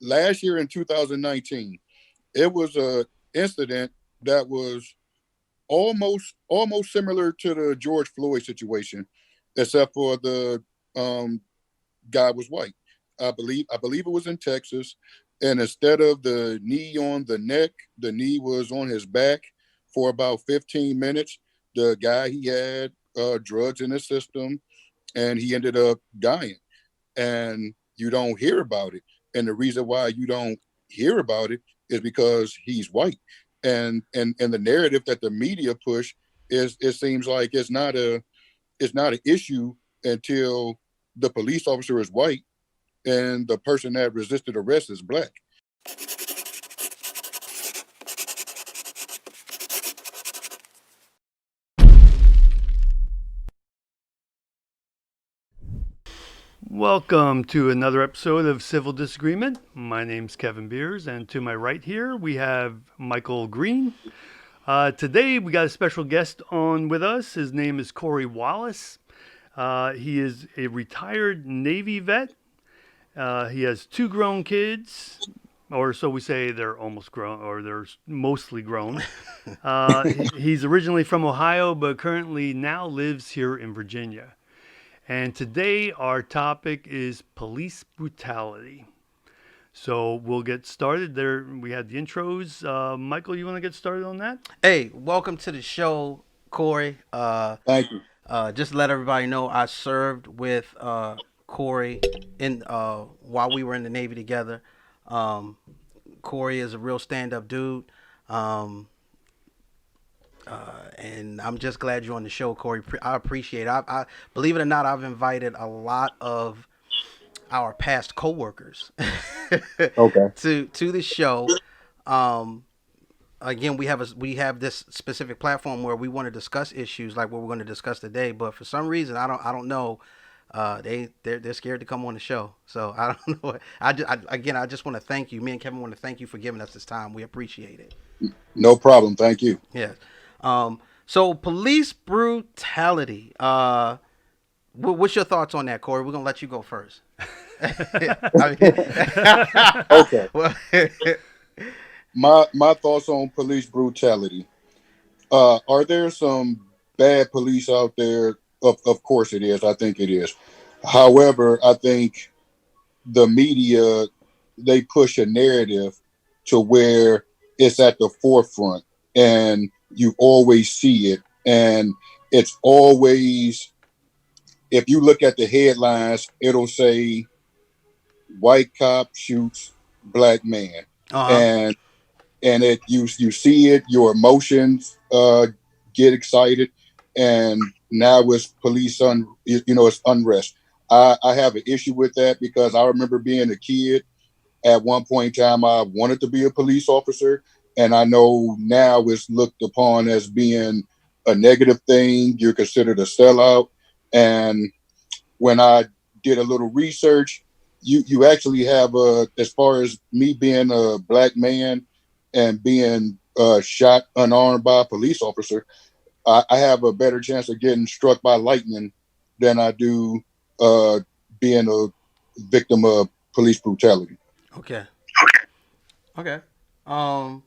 last year in 2019, it was a incident that was almost similar to the George Floyd situation, except for the um, guy was white. I believe it was in Texas, and instead of the knee on the neck, the knee was on his back for about 15 minutes. The guy, he had drugs in his system, and he ended up dying. And you don't hear about it. And the reason why you don't hear about it is because he's white. And the narrative that the media push is, it seems like it's not an issue until the police officer is white and the person that resisted arrest is black. Welcome to another episode of Civil Disagreement. My name's Kevin Beers, and to my right here we have Michael Green. Today we got a special guest on with us. His name is Cory Wallace. He is a retired Navy vet. He has two grown kids, or so we say. They're almost grown, or they're mostly grown. He's originally from Ohio, but currently now lives here in Virginia. And today our topic is police brutality. So we'll get started. There we had the intros. Michael, you want to get started on that? Hey, welcome to the show, Cory. Thank you. Just to let everybody know, I served with Cory in while we were in the Navy together. Um, Cory is a real stand-up dude, um, and I'm just glad you're on the show, Cory. I appreciate it. I believe it or not, I've invited a lot of our past coworkers Okay. to the show. Um, Again, we have this specific platform where we want to discuss issues like what we're going to discuss today, but for some reason I don't know, they're scared to come on the show. So I don't know. I just want to thank you. Me and Kevin want to thank you for giving us this time. We appreciate it. No problem. Thank you. Yeah. So police brutality. What's your thoughts on that, Cory? We're gonna let you go first. I Okay. well, My thoughts on police brutality. Are there some bad police out there? Of course it is. I think it is. However, I think the media, they push a narrative to where it's at the forefront and you always see it. And it's always, if you look at the headlines, it'll say white cop shoots black man. uh huh. And you see it, your emotions get excited, and now it's it's unrest. I have an issue with that because I remember being a kid. At one point in time, I wanted to be a police officer, and I know now it's looked upon as being a negative thing. You're considered a sellout. And when I did a little research, you actually have as far as me being a black man and being shot unarmed by a police officer, I have a better chance of getting struck by lightning than I do uh, being a victim of police brutality. Okay. Okay. Um,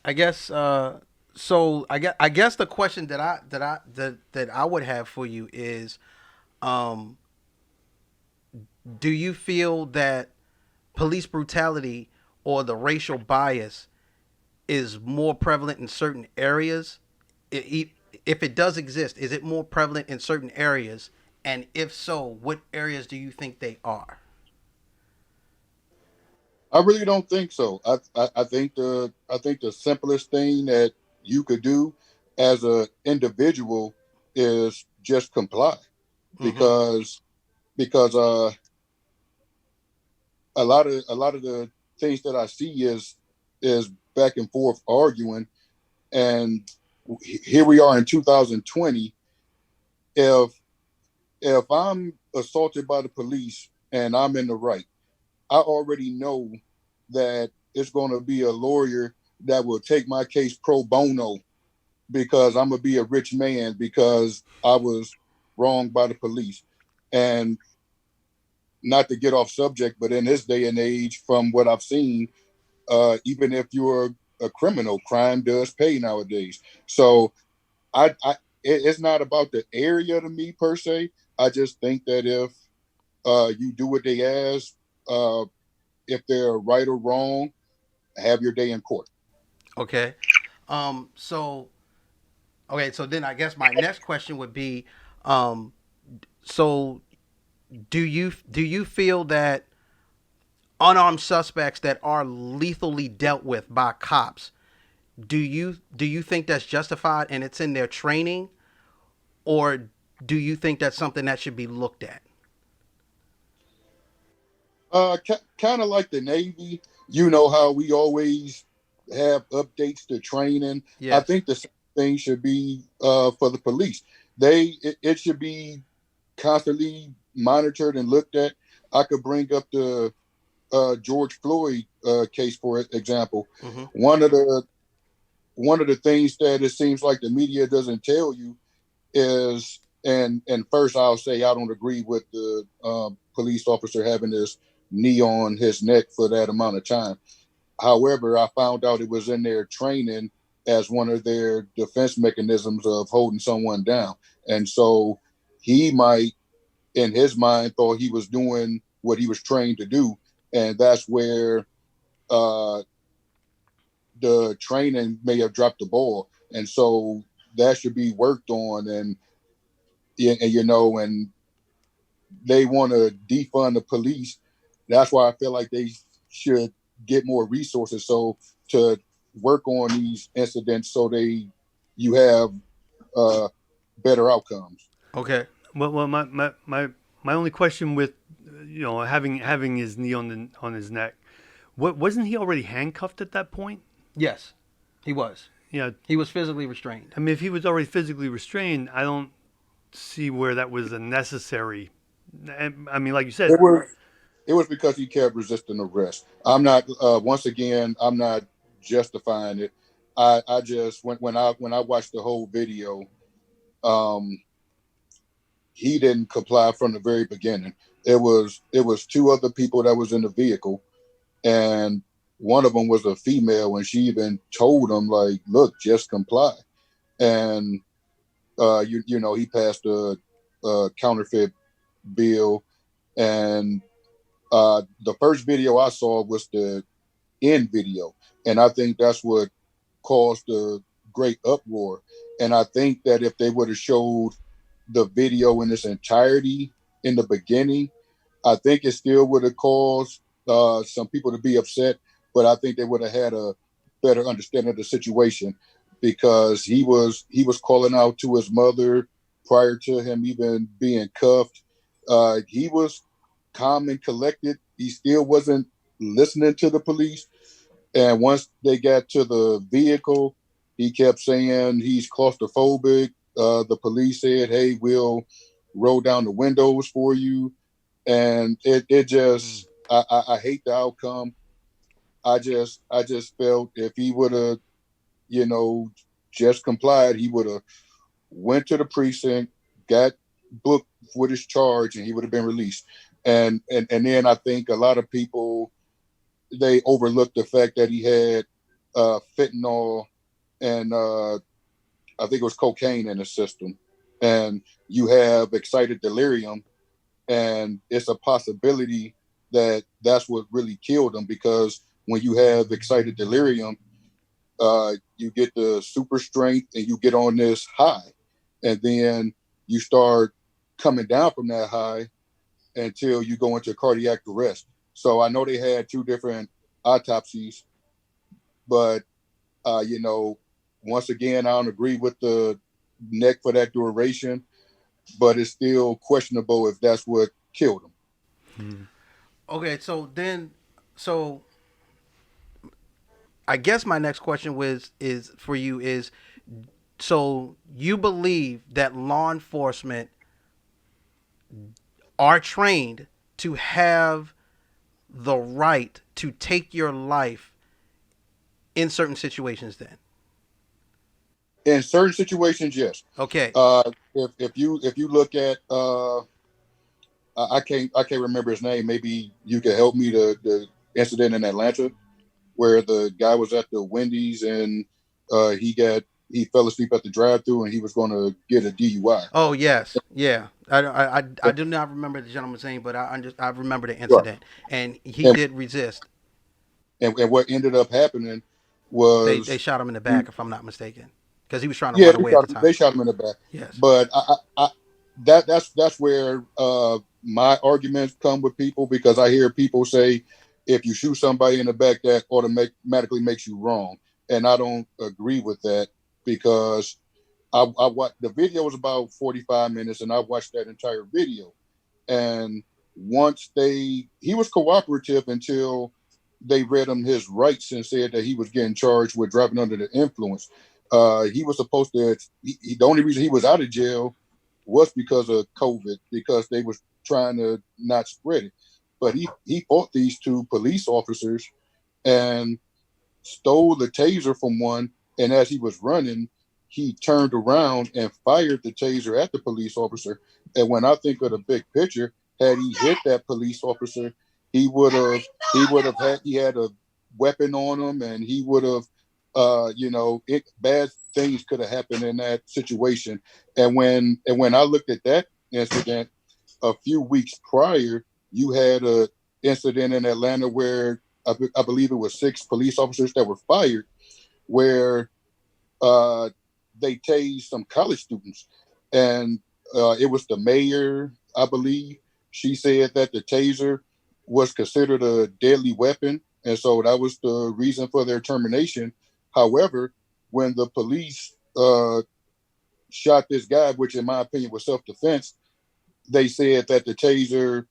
I guess. I guess the question that I would have for you is, um, do you feel that police brutality or the racial bias is more prevalent in certain areas? If it does exist, is it more prevalent in certain areas? And if so, what areas do you think they are? I really don't think so. I think the simplest thing that you could do as an individual is just comply, Mm-hmm. because because a lot of the things that I see is back and forth arguing, and here we are in 2020. If if I'm assaulted by the police and I'm in the right, I already know that it's going to be a lawyer that will take my case pro bono because I'm gonna be a rich man because I was wronged by the police. And not to get off subject, but in this day and age, from what I've seen, even if you're a criminal, crime does pay nowadays. So it's not about the area to me per se. I just think that if you do what they ask, uh, if they're right or wrong, have your day in court. Okay. So okay. So then I guess my next question would be, um, so do you feel that unarmed suspects that are lethally dealt with by cops, do you think that's justified and it's in their training, or do you think that's something that should be looked at? Kind of like the Navy, you know how we always have updates to training. I Yes. think the same thing should be for the police. It should be constantly monitored and looked at. I could bring up the George Floyd case for example. Mm-hmm. One of the one of the things that it seems like the media doesn't tell you is, and first I'll say I don't agree with the police officer having this knee on his neck for that amount of time. However, I found out it was in their training as one of their defense mechanisms of holding someone down. And so he might, in his mind, thought he was doing what he was trained to do. And that's where uh, the training may have dropped the ball. And so that should be worked on. And you know, and they want to defund the police. That's why I feel like they should get more resources so to work on these incidents so you have uh, better outcomes. Okay. Well, my only question with having his knee on his neck, what wasn't he already handcuffed at that point? Yes, he was. Yeah, He was physically restrained. I mean, if he was already physically restrained, I don't see where that was a necessary. And, I mean, like you said, It was it was because he kept resisting arrest. I'm not once again I'm not justifying it. I just when I watched the whole video, um, he didn't comply from the very beginning. It was two other people that was in the vehicle, and one of them was a female, and she even told him like, "Look, just comply." And you know he passed a counterfeit bill, and the first video I saw was the end video, and I think that's what caused a great uproar. And I think that if they would have showed the video in its entirety in the beginning, I think it still would have caused some people to be upset, but I think they would have had a better understanding of the situation because he was calling out to his mother prior to him even being cuffed. He was calm and collected. He still wasn't listening to the police. And once they got to the vehicle, he kept saying he's claustrophobic. The police said, "Hey, we'll roll down the windows for you." And it mm, just I hate the outcome. I just felt if he would have, you know, just complied, he would have went to the precinct, got booked with his charge, and he would have been released. And then I think a lot of people they overlooked the fact that he had fentanyl and I think it was cocaine in his system. And you have excited delirium, and it's a possibility that that's what really killed him because when you have excited delirium, you get the super strength and you get on this high, and then you start coming down from that high until you go into cardiac arrest. So I know they had two different autopsies, but you know, once again, I don't agree with the neck for that duration, but it's still questionable if that's what killed him. mm. Okay. So I guess my next question is for you is, so you believe that law enforcement are trained to have the right to take your life in certain situations then? In certain situations, yes. Okay. If you look at I can't remember his name. Maybe you could help me. The incident in Atlanta where the guy was at the Wendy's and he fell asleep at the drive-through and he was going to get a DUI. Oh yes, yeah. I do not remember the gentleman's name, but I remember the Right. incident, and he And, did resist. and what ended up happening They was shot him in the he, back, if I'm not mistaken, because he was trying to yeah, run away at the time. they shot him in the back. Yes. But that's where my arguments come with people, because I hear people say if you shoot somebody in the back, that automatically makes you wrong, and I don't agree with that, because I watched the video was about 45 minutes, and I watched that entire video. And once he was cooperative until they read him his rights and said that he was getting charged with driving under the influence. He was supposed to. The only reason he was out of jail was because of COVID, because they was trying to not spread it. But he fought these two police officers and stole the taser from one. And as he was running, he turned around and fired the taser at the police officer. And when I think of the big picture, had he hit that police officer, he would have he had a weapon on him, and he would have bad things could have happened in that situation. And when I looked at that incident a few weeks prior, you had a incident in Atlanta where I believe it was 6 police officers that were fired, where uh, they tased some college students, and it was the mayor, I believe. She said that the taser was considered a deadly weapon, and so that was the reason for their termination. However, when the police shot this guy, which in my opinion was self-defense, they said that the taser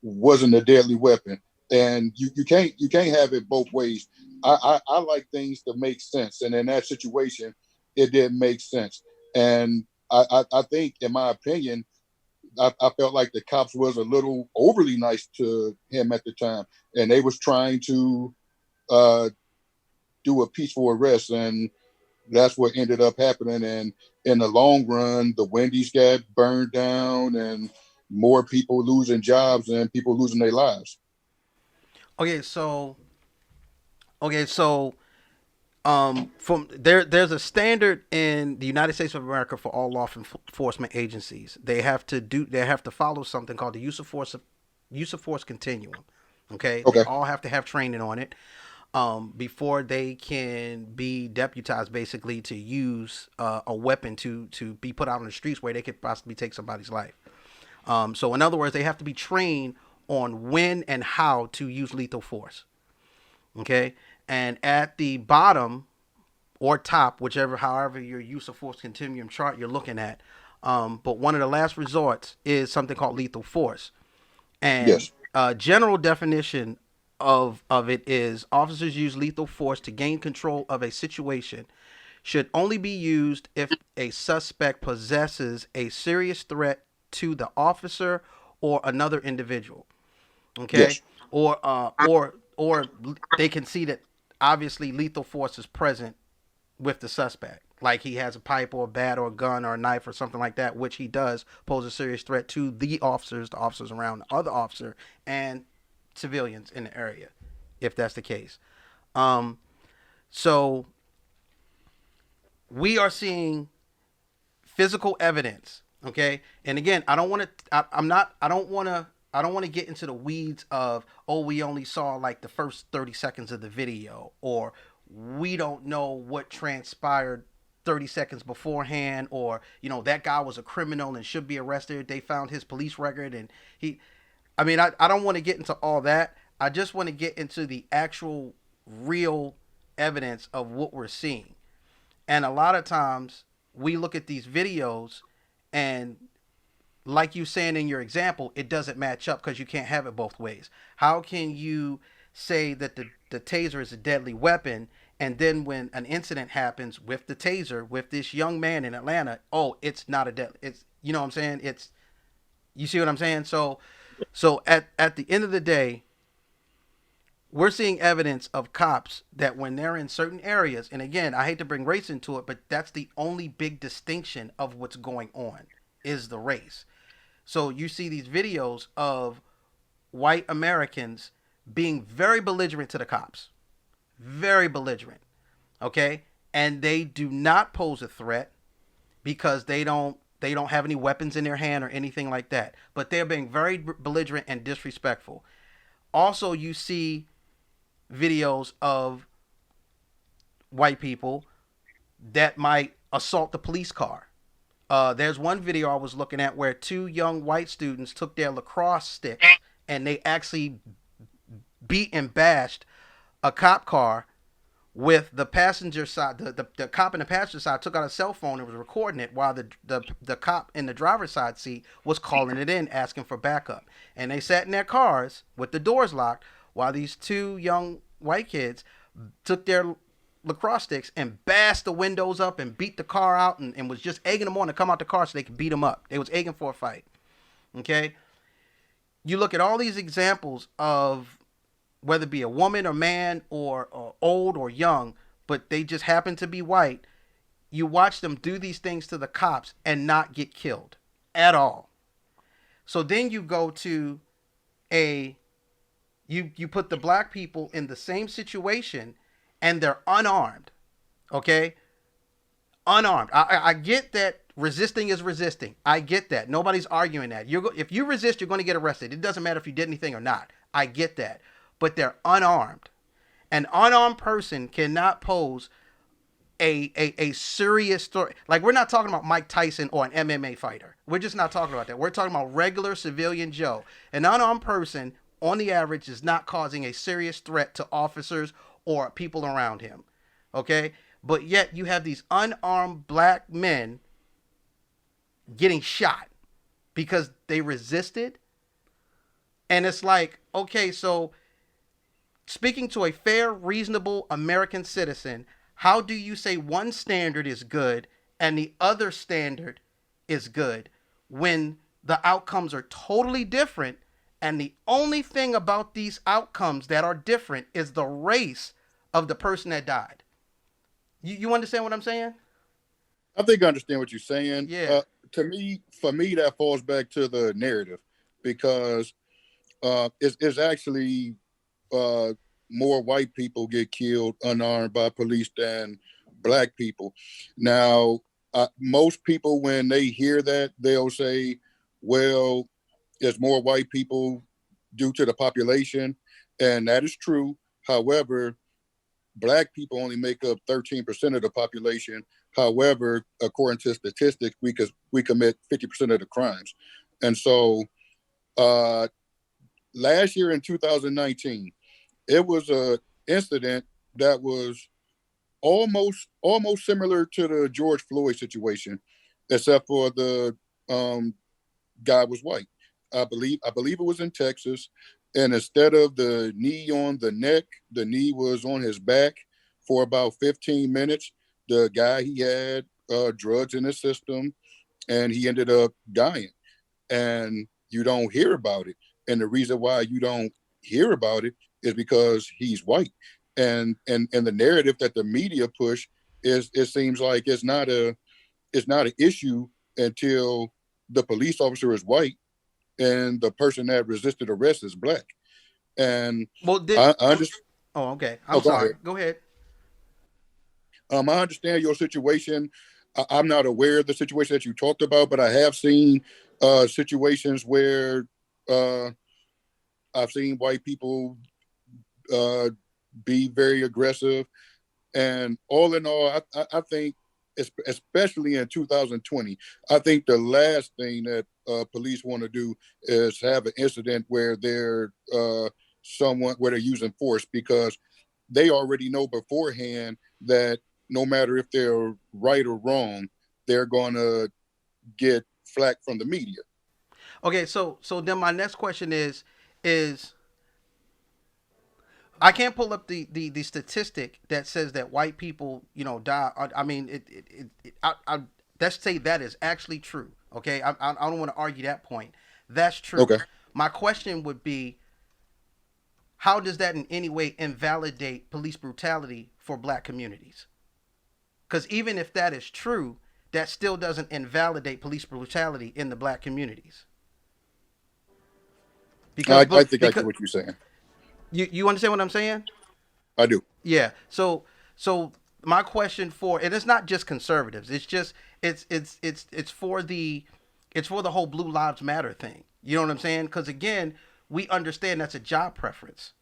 wasn't a deadly weapon, and you can't have it both ways. I like things to make sense, and in that situation, it didn't make sense. And I think, in my opinion, I felt like the cops was a little overly nice to him at the time, and they was trying to uh, do a peaceful arrest, and that's what ended up happening. And in the long run, the Wendy's got burned down, and more people losing jobs and people losing their lives. Okay, so okay, so from there's a standard in the United States of America for all law enforcement agencies. They have to follow something called the use of force continuum. Okay, they Okay. all have to have training on it before they can be deputized, basically, to use a weapon to be put out on the streets where they could possibly take somebody's life. So in other words, they have to be trained on when and how to use lethal force. Okay, and at the bottom or top, however your use of force continuum chart you're looking at. But one of the last resorts is something called lethal force. And Yes. general definition of it is officers use lethal force to gain control of a situation. Should only be used if a suspect possesses a serious threat to the officer or another individual. Okay, Yes. or they can see that obviously lethal force is present with the suspect. Like he has a pipe or a bat or a gun or a knife or something like that, which he does pose a serious threat to the officers around the other officer, and civilians in the area, if that's the case. Um, so we are seeing physical evidence. Okay, and again, I don't want to. I'm not. I don't want to. I don't want to get into the weeds of, oh, we only saw like the first 30 seconds of the video, or we don't know what transpired 30 seconds beforehand, or that guy was a criminal and should be arrested. They found his police record and he. I mean, I don't want to get into all that. I just want to get into the actual real evidence of what we're seeing. And a lot of times we look at these videos and, like you saying in your example, it doesn't match up because you can't have it both ways. How can you say that the taser is a deadly weapon, and then when an incident happens with the taser with this young man in Atlanta, oh, it's not a deadly, it's, you know what I'm saying? It's, you see what I'm saying? So at the end of the day, we're seeing evidence of cops that when they're in certain areas, and again, I hate to bring race into it, but that's the only big distinction of what's going on is the race. So you see these videos of white Americans being very belligerent to the cops, very belligerent. Okay, and they do not pose a threat because they don't have any weapons in their hand or anything like that. But they're being very belligerent and disrespectful. Also, you see videos of white people that might assault the police car. There's one video I was looking at where two young white students took their lacrosse sticks and they actually beat and bashed a cop car with the passenger side. The cop in the passenger side took out a cell phone and was recording it while the cop in the driver's side seat was calling it in, asking for backup. And they sat in their cars with the doors locked while these two young white kids took their lacrosse sticks and bashed the windows up and beat the car out and was just egging them on to come out the car so they could beat them up. They was egging for a fight. Okay? You look at all these examples of whether it be a woman or man or old or young, but they just happen to be white. You watch them do these things to the cops and not get killed at all. So then you go to you put the black people in the same situation and they're unarmed. Okay? Unarmed. I get that resisting is resisting. I get that. Nobody's arguing that. If you resist, you're going to get arrested. It doesn't matter if you did anything or not. I get that. But they're unarmed. An unarmed person cannot pose a serious story. Like, we're not talking about Mike Tyson or an MMA fighter. We're just not talking about that. We're talking about regular civilian Joe. An unarmed person, on the average, is not causing a serious threat to officers or people around him. Okay? But yet you have these unarmed black men getting shot because they resisted. And it's like, okay, so speaking to a fair, reasonable American citizen, how do you say one standard is good and the other standard is good when the outcomes are totally different, and the only thing about these outcomes that are different is the race of the person that died? You understand what I'm saying? I think I understand what you're saying. Yeah. For me, that falls back to the narrative, because it's actually more white people get killed unarmed by police than black people. Now, most people, when they hear that, they'll say, well, there's more white people due to the population, and that is true. However, black people only make up 13% of the population. However, according to statistics, we commit 50% of the crimes. And so last year in 2019, it was a incident that was almost similar to the George Floyd situation, except for the guy was white. I believe it was in Texas, and instead of the knee on the neck, the knee was on his back for about 15 minutes. The guy, he had drugs in his system, and he ended up dying. And you don't hear about it. And the reason why you don't hear about it is because he's white. And the narrative that the media push is, it seems like it's not an issue until the police officer is white and the person that resisted arrest is black. And Well, I understand. oh, okay. I'm sorry. Go ahead. I understand your situation. I'm not aware of the situation that you talked about, but I have seen situations where I've seen white people be very aggressive. And all in all, I think, especially in 2020, I think the last thing that police want to do is have an incident where they're using force, because they already know beforehand that no matter if they're right or wrong, they're going to get flack from the media. Okay, so then my next question is I can't pull up the statistic that says that white people, die. I mean, let's say that is actually true. Okay, I don't want to argue that point. That's true. Okay. My question would be, how does that in any way invalidate police brutality for black communities? Because even if that is true, that still doesn't invalidate police brutality in the black communities. Because I think I because get what you're saying. you understand what I'm saying? I do. Yeah. So my question for, and it's not just conservatives. It's just it's for the whole Blue Lives Matter thing. You know what I'm saying? Because again, we understand that's a job preference.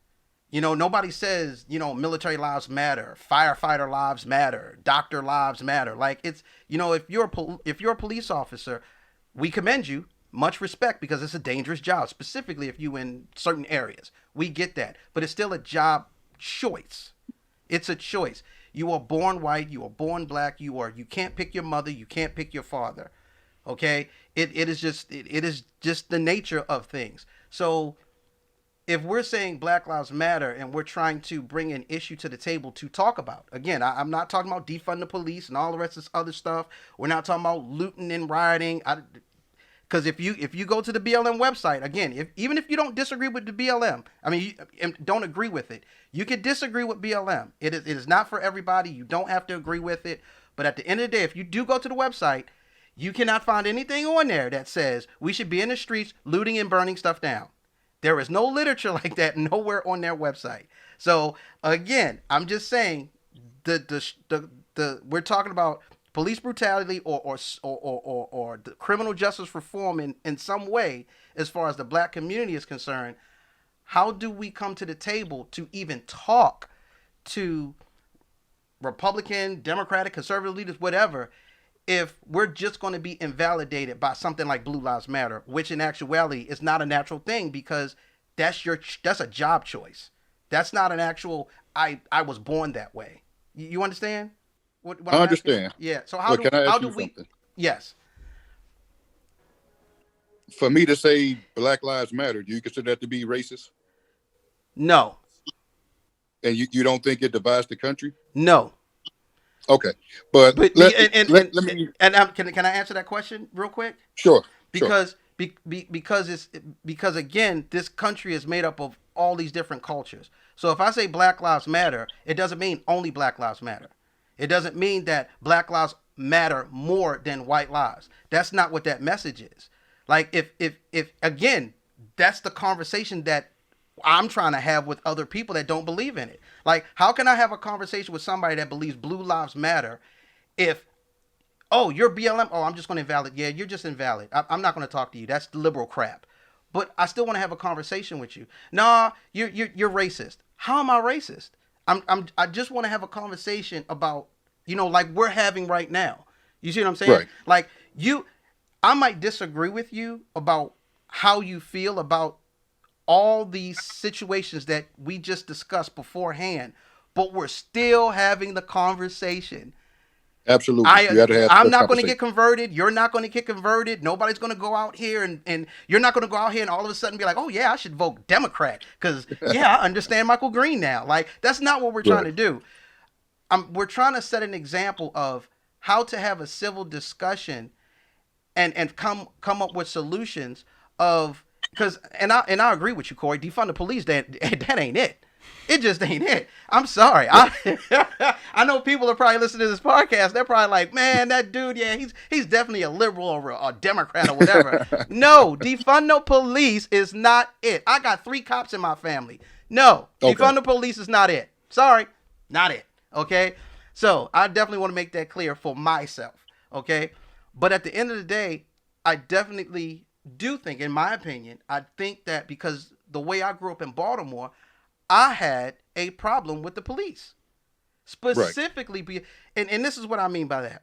Nobody says, military lives matter, firefighter lives matter, doctor lives matter. Like if you're a police officer, we commend you, much respect, because it's a dangerous job, specifically if you in certain areas. We get that, but it's still a job choice. It's a choice. You are born white, you are born black, you can't pick your mother, you can't pick your father. Okay? It is just the nature of things. So if we're saying Black Lives Matter and we're trying to bring an issue to the table to talk about, again, I'm not talking about defund the police and all the rest of this other stuff. We're not talking about looting and rioting. Because if you go to the BLM website, again, even if you don't disagree with the BLM, I mean, you don't agree with it, you can disagree with BLM. It is not for everybody. You don't have to agree with it. But at the end of the day, if you do go to the website, you cannot find anything on there that says we should be in the streets looting and burning stuff down. There is no literature like that nowhere on their website. So again, I'm just saying the we're talking about police brutality or the criminal justice reform in some way as far as the black community is concerned. How do we come to the table to even talk to Republican, Democratic, conservative leaders, whatever, if we're just going to be invalidated by something like Blue Lives Matter, which in actuality is not a natural thing because that's a job choice. That's not an actual I was born that way. You understand what I I'm asking? understand. Yeah. So But can I how ask do you we? something? Yes. For me to say Black Lives Matter, do you consider that to be racist? No. And you don't think it divides the country? No. Okay, but But let and let, let me. can I answer that question real quick? Sure, sure. Because because again, this country is made up of all these different cultures. So if I say Black Lives Matter, it doesn't mean only Black Lives Matter. It doesn't mean that Black lives matter more than white lives. That's not what that message is. Like if again, that's the conversation that I'm trying to have with other people that don't believe in it. Like, how can I have a conversation with somebody that believes blue lives matter if, oh, you're BLM? Oh, I'm just going to invalid. Yeah, you're just invalid. I'm not going to talk to you. That's liberal crap. But I still want to have a conversation with you. Nah, you're racist. How am I racist? I just want to have a conversation about, like we're having right now. You see what I'm saying? Right. Like I might disagree with you about how you feel about all these situations that we just discussed beforehand, but we're still having the conversation. Absolutely, you got to have I'm the not going to conversation. get converted. You're not going to get converted. Nobody's going to go out here and you're not going to go out here and all of a sudden be like, oh yeah, I should vote Democrat because yeah, I understand Michael Green now. Like that's not what we're trying Right. to do. We're trying to set an example of how to have a civil discussion and come up with solutions of because I agree with you, Cory. Defund the police. That ain't it. It just ain't it. I'm sorry. I know people are probably listening to this podcast. They're probably like, man, that dude, yeah, he's definitely a liberal or a Democrat or whatever. No, defund the police is not it. I got 3 cops in my family. No, Okay. defund the police is not it. Sorry, not it. Okay? So I definitely want to make that clear for myself. Okay? But at the end of the day, I definitely do think, in my opinion, I think that because the way I grew up in Baltimore, I had a problem with the police. Specifically, and this is what I mean by that.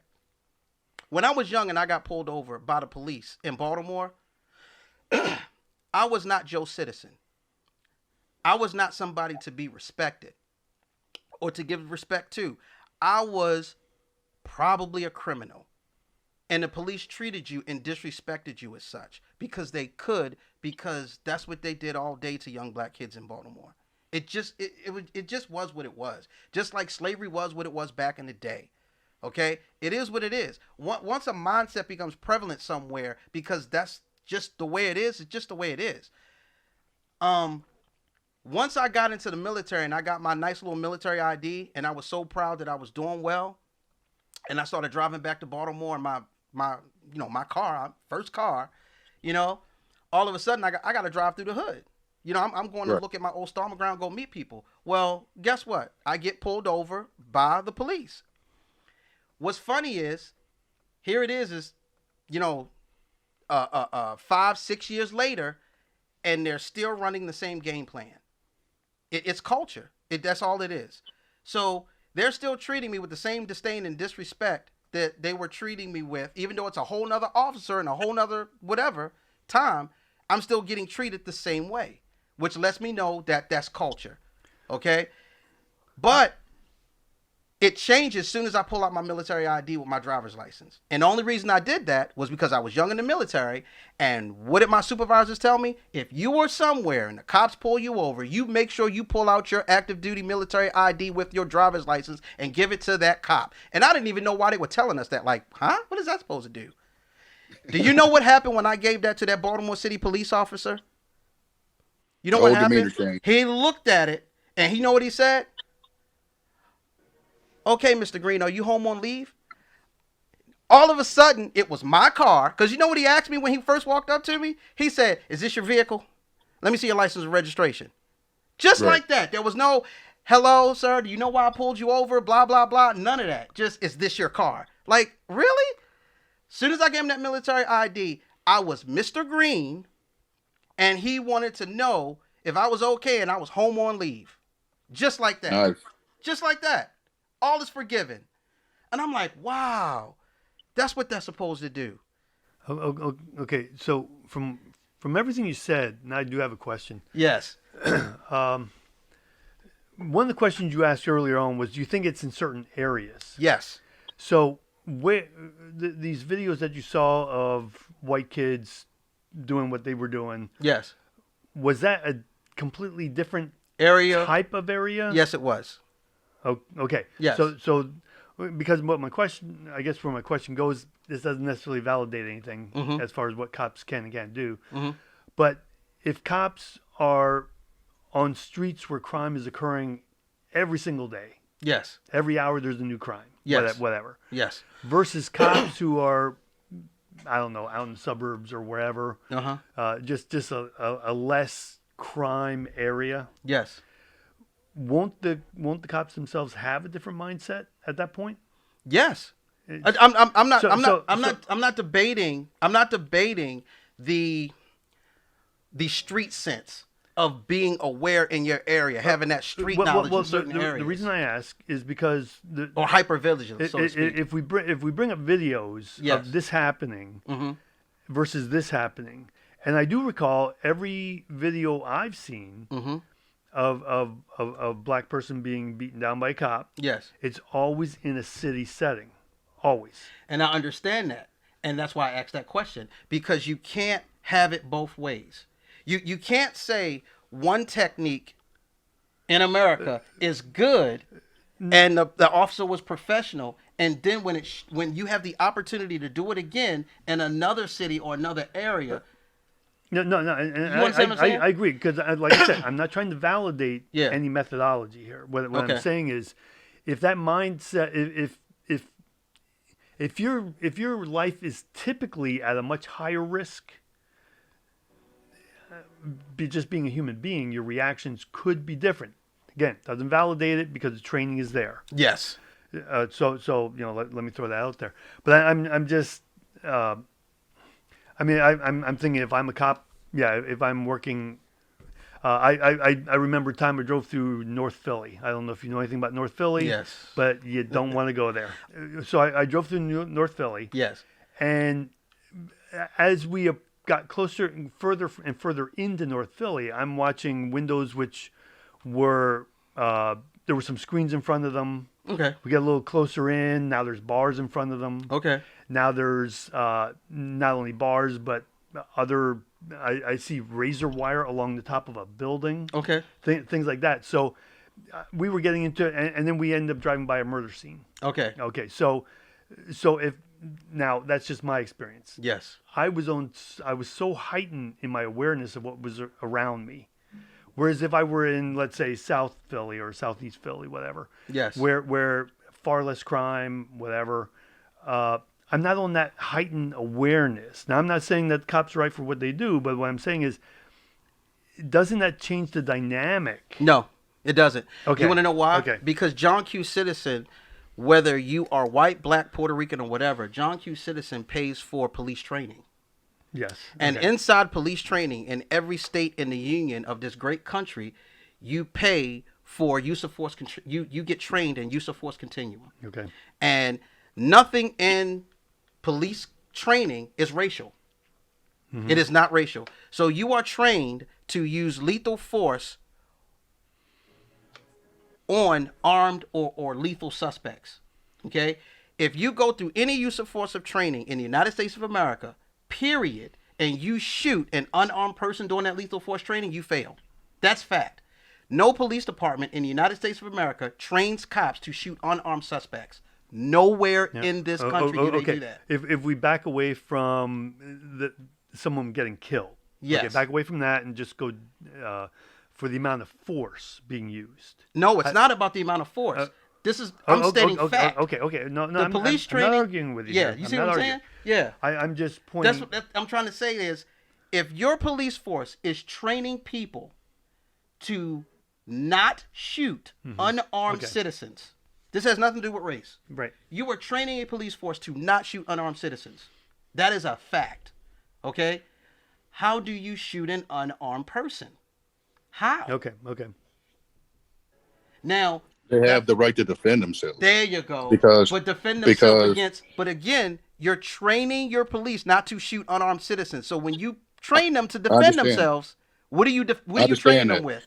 When I was young and I got pulled over by the police in Baltimore, I was not Joe Citizen. I was not somebody to be respected or to give respect to. I was probably a criminal. And the police treated you and disrespected you as such because they could, because that's what they did all day to young black kids in Baltimore. It just was what it was. Just like slavery was what it was back in the day. Okay? It is what it is. Once a mindset becomes prevalent somewhere, because that's just the way it is, it's just the way it is. Once I got into the military and I got my nice little military ID and I was so proud that I was doing well, and I started driving back to Baltimore in my car, first car, all of a sudden I got to drive through the hood. I'm going to Right. look at my old stormer ground, go meet people. Well, guess what? I get pulled over by the police. What's funny is, here it is, you know, 5, 6 years later, and they're still running the same game plan. It's culture. That's all it is. So they're still treating me with the same disdain and disrespect that they were treating me with, even though it's a whole nother officer and a whole nother whatever time. I'm still getting treated the same way, which lets me know that that's culture. Okay, but it changes as soon as I pull out my military ID with my driver's license. And the only reason I did that was because I was young in the military. And what did my supervisors tell me? If you were somewhere and the cops pull you over, you make sure you pull out your active duty military ID with your driver's license and give it to that cop. And I didn't even know why they were telling us that. Like, huh? What is that supposed to do? Do you know what happened when I gave that to that Baltimore City police officer? You know what happened? He looked at it and you know what he said? Okay, Mr. Green, are you home on leave? All of a sudden, it was my car. Because you know what he asked me when he first walked up to me? He said, is this your vehicle? Let me see your license and registration. Just like that. There was no, hello, sir, do you know why I pulled you over? Blah, blah, blah. None of that. Just, is this your car? Like, really? As soon as I gave him that military ID, I was Mr. Green, and he wanted to know if I was okay and I was home on leave. Just like that. Nice. Just like that. All is forgiven. And I'm like, wow, that's what that's supposed to do. Okay, so from everything you said, now I do have a question. Yes. One of the questions you asked earlier on was, do you think it's in certain areas? Yes. So where these videos that you saw of white kids doing what they were doing, Yes. was that a completely different Area. type of area? Yes, it was. Oh, okay. Yes. So because what my question, I guess where my question goes, this doesn't necessarily validate anything as far as what cops can and can't do. But if cops are on streets where crime is occurring every single day, Yes. every hour there's a new crime, Yes. whatever, Yes. versus cops who are, I don't know, out in the suburbs or wherever, just a less crime area. Yes. Won't the cops themselves have a different mindset at that point? Yes. I'm not debating the street sense of being aware in your area, having that street knowledge in certain areas. The reason I ask is because or hypervigilance, so to speak. If we bring up videos of this happening versus this happening, and I do recall every video I've seen of a black person being beaten down by a cop. Yes. It's always in a city setting. Always. And I understand that. And that's why I asked that question. Because you can't have it both ways. You can't say one technique in America is good and the officer was professional, and then when you have the opportunity to do it again in another city or another area. No. And I agree, because, like I said, I'm not trying to validate any methodology here. What I'm saying is, if that mindset, if your life is typically at a much higher risk, just being a human being, your reactions could be different. Again, doesn't validate it because the training is there. Yes. So let me throw that out there. But I'm just. I'm thinking if I'm a cop, if I'm working, I remember a time I drove through North Philly. I don't know if you know anything about North Philly. Yes. But you don't want to go there. So I drove through North Philly. Yes. And as we got closer and further into North Philly, I'm watching windows which were, there were some screens in front of them. Okay. We get a little closer in. Now there's bars in front of them. Okay. Now there's not only bars, but other, I see razor wire along the top of a building. Okay. Things like that. So we were getting into it, and then we ended up driving by a murder scene. Okay. Okay. So if, now that's just my experience. Yes. I was so heightened in my awareness of what was around me. Whereas if I were in, let's say, South Philly or Southeast Philly, whatever. Yes. Where far less crime, whatever. I'm not on that heightened awareness. Now, I'm not saying that cops are right for what they do, but what I'm saying is doesn't that change the dynamic? No, it doesn't. Okay. You want to know why? Okay. Because John Q. Citizen, whether you are white, black, Puerto Rican, or whatever, John Q. Citizen pays for police training. Yes. And okay. inside police training in every state in the union of this great country, you pay for use of force. You get trained in use of force continuum. Okay. And nothing in police training is racial. Mm-hmm. It is not racial. So you are trained to use lethal force on armed or lethal suspects. Okay? If you go through any use of force of training in the United States of America, period, and you shoot an unarmed person during that lethal force training, you fail. That's fact. No police department in the United States of America trains cops to shoot unarmed suspects. Nowhere in this country do they do that. If we back away from someone getting killed, yes. Okay, back away from that and just go for the amount of force being used. No, it's not about the amount of force. This is I'm stating fact. Okay. No, the police training. I'm not arguing with you. Yeah, here. you see what I'm saying? Yeah. I'm just pointing. That's what I'm trying to say is, if your police force is training people to not shoot unarmed citizens, this has nothing to do with race. Right. You are training a police force to not shoot unarmed citizens. That is a fact. Okay? How do you shoot an unarmed person? How? Okay. Now, They have the right to defend themselves. there you go. Because defend themselves against. But again, you're training your police not to shoot unarmed citizens. So when you train them to defend themselves, what are you training them with?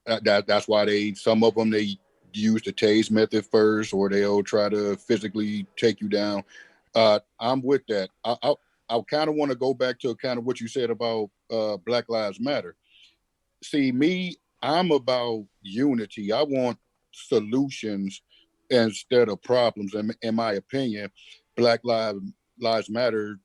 That's why some of them they use the tase method first, or they'll try to physically take you down. I'm with that. I kind of want to go back to kind of what you said about Black Lives Matter. See, I'm about unity. I want solutions instead of problems. And in my opinion, Black Lives Matter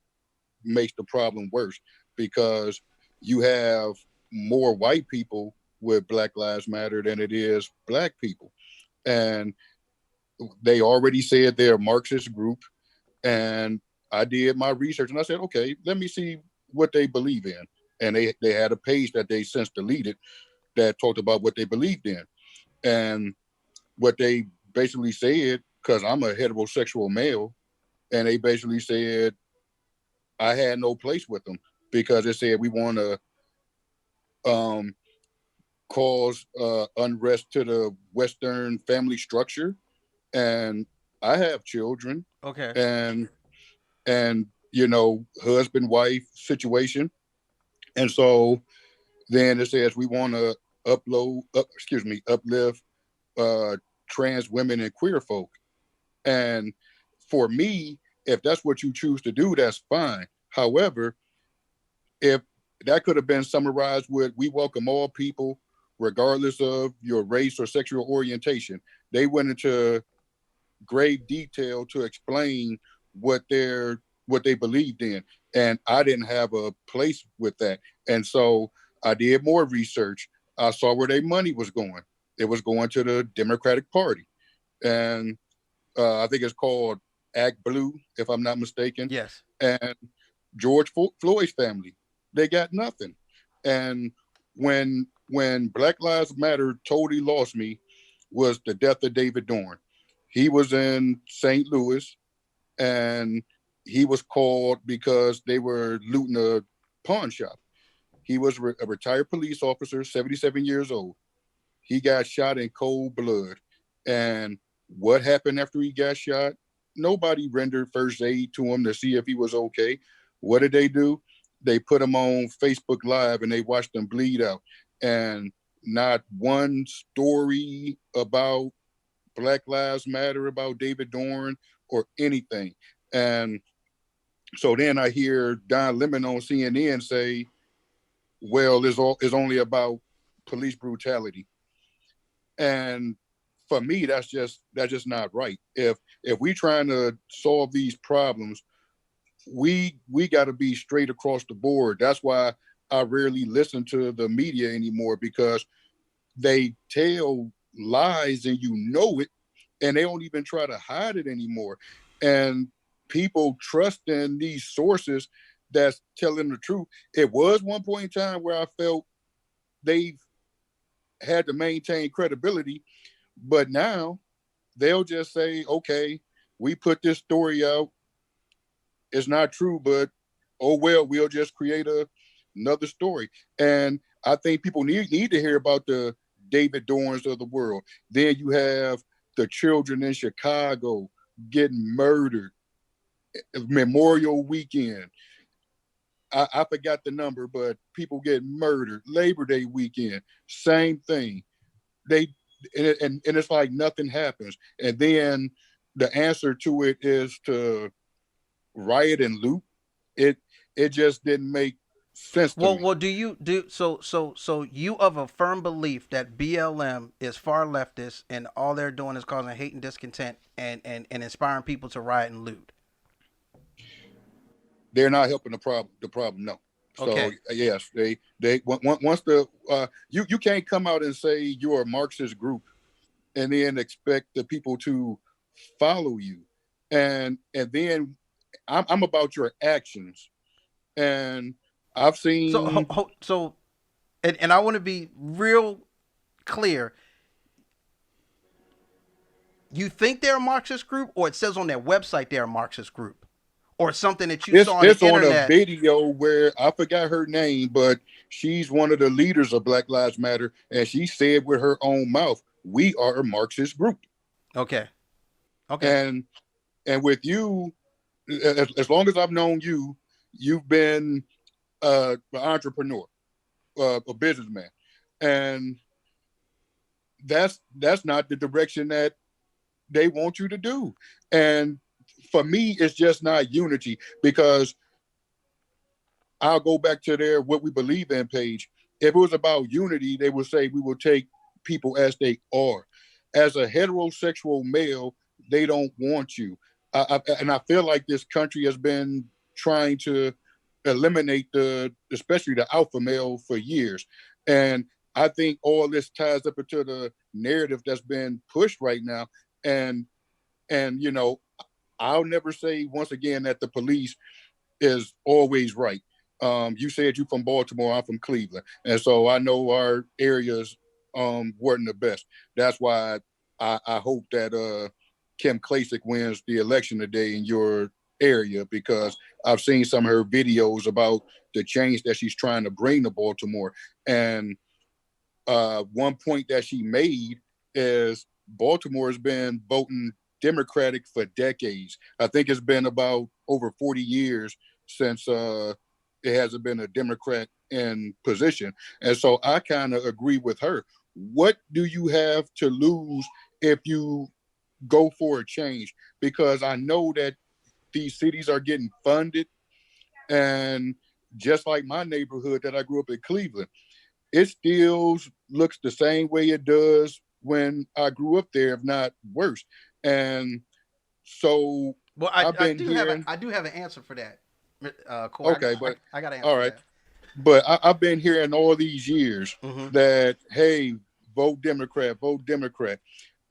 makes the problem worse, because you have more white people with Black Lives Matter than it is black people. And they already said they're a Marxist group. And I did my research and I said, okay, let me see what they believe in. And they had a page that they since deleted that talked about what they believed in. And what they basically said, because I'm a heterosexual male, and they basically said I had no place with them, because it said we want to cause unrest to the Western family structure. And I have children. Okay. And husband, wife situation. And so then it says we want to uplift trans women and queer folk. And for me, if that's what you choose to do, that's fine. However, if that could have been summarized with, we welcome all people, regardless of your race or sexual orientation. They went into grave detail to explain what they believed in. And I didn't have a place with that. And so I did more research. I saw where their money was going. It was going to the Democratic Party. And I think it's called Act Blue, if I'm not mistaken. Yes. And George Floyd's family, they got nothing. And when Black Lives Matter totally lost me was the death of David Dorn. He was in St. Louis, and he was called because they were looting a pawn shop. He was a retired police officer, 77 years old. He got shot in cold blood. And what happened after he got shot? Nobody rendered first aid to him to see if he was okay. What did they do? They put him on Facebook Live and they watched him bleed out. And not one story about Black Lives Matter, about David Dorn or anything. And so then I hear Don Lemon on CNN say, well, it's only about police brutality. And for me, that's just not right. If we trying to solve these problems, we got to be straight across the board. That's why I rarely listen to the media anymore, because they tell lies and you know it, and they don't even try to hide it anymore. And people trust in these sources that's telling the truth. It was one point in time where I felt they've had to maintain credibility, but now they'll just say, okay, we put this story out. It's not true, but oh well, we'll just create another story. And I think people need to hear about the David Dorns of the world. Then you have the children in Chicago getting murdered. Memorial Weekend. I forgot the number, but people get murdered. Labor Day weekend, same thing. They and it's like nothing happens. And then the answer to it is to riot and loot. It it just didn't make sense to me. Well, do you do so you of a firm belief that BLM is far leftist and all they're doing is causing hate and discontent and inspiring people to riot and loot. They're not helping the problem. The problem, no. So Okay. yes, they once the you can't come out and say you're a Marxist group and then expect the people to follow you, and then I'm about your actions, and I've seen So and I want to be real clear. You think they're a Marxist group, or it says on their website they're a Marxist group, or something that you saw on the it's on a internet? video where I forgot her name, but she's one of the leaders of Black Lives Matter, and she said with her own mouth, "We are a Marxist group." Okay. Okay. And with you, as long as I've known you, you've been an entrepreneur, a businessman, and that's not the direction that they want you to do. And for me, it's just not unity, because I'll go back to their "what we believe in" page. If it was about unity, they would say we will take people as they are. As a heterosexual male, they don't want you. And I feel like this country has been trying to eliminate especially the alpha male for years. And I think all this ties up into the narrative that's been pushed right now. And you know, I'll never say once again that the police is always right. You said you from Baltimore, I'm from Cleveland, and so I know our areas weren't the best. That's why I hope that Kim Klacik wins the election today in your area, because I've seen some of her videos about the change that she's trying to bring to Baltimore. And one point that she made is Baltimore has been voting Democratic for decades. I think it's been about over 40 years since it hasn't been a Democrat in position. And so I kind of agree with her. What do you have to lose if you go for a change? Because I know that these cities are getting funded, and just like my neighborhood that I grew up in, Cleveland, it still looks the same way it does when I grew up there, if not worse. And so Well, I've been hearing, I do have an answer for that, Corey. okay, but I got an answer all for right, that. but I've been hearing all these years Mm-hmm. that, hey, vote Democrat, vote Democrat.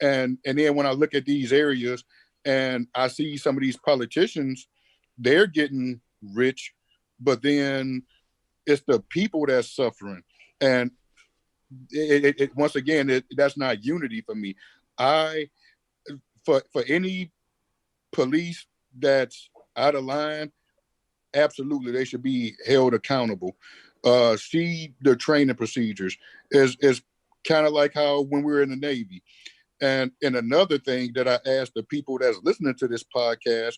And then when I look at these areas and I see some of these politicians, they're getting rich, but then it's the people that's suffering. And once again, that's not unity for me. I for any police that's out of line, absolutely they should be held accountable. See the training procedures is kind of like how when we were in the Navy. And another thing that I ask the people that's listening to this podcast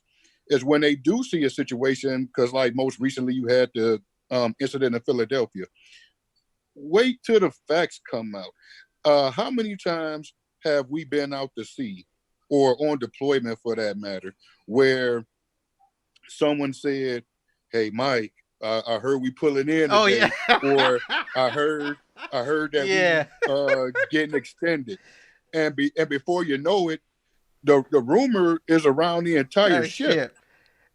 is when they do see a situation, because like most recently you had the incident in Philadelphia, wait till the facts come out. How many times have we been out to sea or on deployment for that matter, where someone said, "Hey, Mike, I heard we pulling in Oh yeah. today," or I heard that Yeah. we getting extended, and before you know it, the rumor is around the entire Oh ship. shit.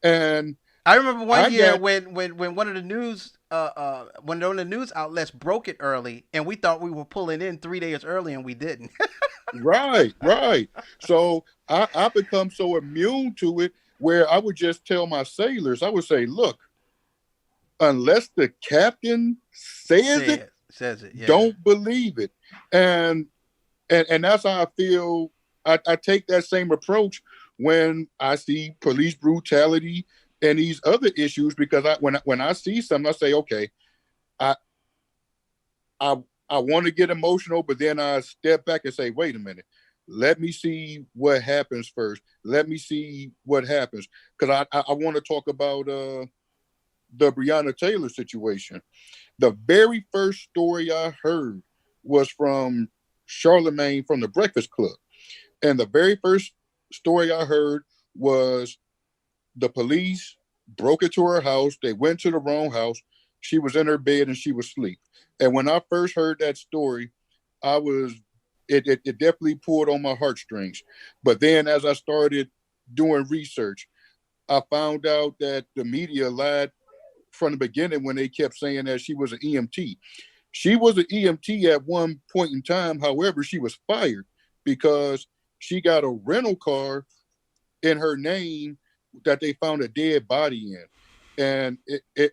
And I remember one I year got when one of the news one of the news outlets broke it early, and we thought we were pulling in 3 days early, and we didn't. right. So I become so immune to it where I would just tell my sailors, I would say, look, unless the captain says it, Said Says it. Yeah. Don't believe it. And and that's how I feel. I take that same approach when I see police brutality and these other issues, because when I see something, I say, okay, I I I want to get emotional, but then I step back and say, wait a minute, let me see what happens first. Let me see what happens, because I want to talk about the Breonna Taylor situation. The very first story I heard was from Charlemagne from the Breakfast Club. And the very first story I heard was the police broke into her house. They went to the wrong house. She was in her bed and she was asleep. And when I first heard that story, I was it definitely pulled on my heartstrings. But then as I started doing research, I found out that the media lied from the beginning when they kept saying that she was an EMT. She was an EMT at one point in time. However, she was fired because she got a rental car in her name that they found a dead body in. And